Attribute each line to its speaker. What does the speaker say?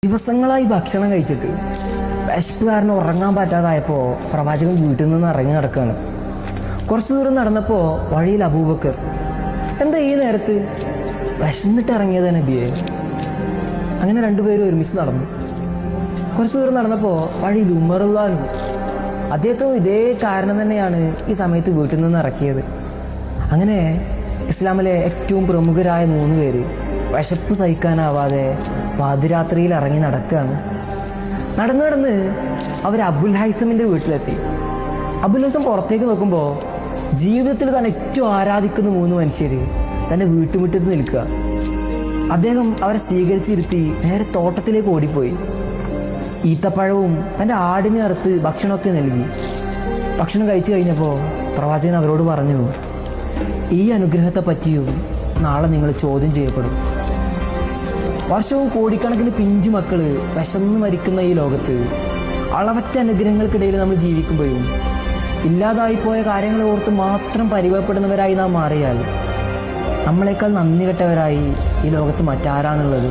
Speaker 1: ദിവസങ്ങളായി ഭക്ഷണം കഴിച്ചിട്ട് വിശപ്പ് കാരണം ഉറങ്ങാൻ പറ്റാതായപ്പോൾ പ്രവാചകൻ വീട്ടിൽ നിന്ന് ഇറങ്ങി നടക്കുകയാണ്. കുറച്ചു ദൂരം നടന്നപ്പോൾ വഴിയിൽ അബൂബക്കർ, എന്താ ഈ നേരത്ത്? വിശന്നിട്ട് ഇറങ്ങിയത് നബിയെ. അങ്ങനെ രണ്ടുപേരും ഒരുമിച്ച് നടന്നു. കുറച്ചു ദൂരം നടന്നപ്പോൾ വഴിയിൽ ഉമറുല്ലാനും, അദ്ദേഹത്തും ഇതേ കാരണം തന്നെയാണ് ഈ സമയത്ത് വീട്ടിൽ നിന്ന് ഇറക്കിയത്. അങ്ങനെ ഇസ്ലാമിലെ ഏറ്റവും പ്രമുഖരായ 3 പേര് വിശപ്പ് സഹിക്കാനാവാതെ പാതിരാത്രിയിൽ ഇറങ്ങി നടക്കുകയാണ്. നടന്ന് അവർ അബുൽ ഹൈസമിൻ്റെ വീട്ടിലെത്തി. അബുൽ ഹൈസം പുറത്തേക്ക് നോക്കുമ്പോൾ ജീവിതത്തിൽ താൻ ഏറ്റവും ആരാധിക്കുന്ന 3 മനുഷ്യർ തൻ്റെ വീട്ടുമുറ്റത്ത് നിൽക്കുക. അദ്ദേഹം അവരെ സ്വീകരിച്ചിരുത്തി നേരെ തോട്ടത്തിലേക്ക് ഓടിപ്പോയി. ഈത്തപ്പഴവും തൻ്റെ ആടിനെ അറുത്ത് ഭക്ഷണമൊക്കെ നൽകി. ഭക്ഷണം കഴിച്ചു കഴിഞ്ഞപ്പോൾ പ്രവാചകൻ അവരോട് പറഞ്ഞു, ഈ അനുഗ്രഹത്തെ പറ്റിയും നാളെ നിങ്ങൾ ചോദ്യം ചെയ്യപ്പെടും. വർഷവും കോടിക്കണക്കിന് പിഞ്ചു മക്കൾ വിശന്ന് മരിക്കുന്ന ഈ ലോകത്ത് അളവറ്റ അനുഗ്രഹങ്ങൾക്കിടയിൽ നമ്മൾ ജീവിക്കുമ്പോഴും ഇല്ലാതായിപ്പോയ കാര്യങ്ങളെ ഓർത്ത് മാത്രം പരിഭവപ്പെടുന്നവരായി നാം മാറിയാൽ നമ്മളെക്കാൾ നന്ദി കെട്ടവരായി ഈ ലോകത്ത് മറ്റാരാണുള്ളത്?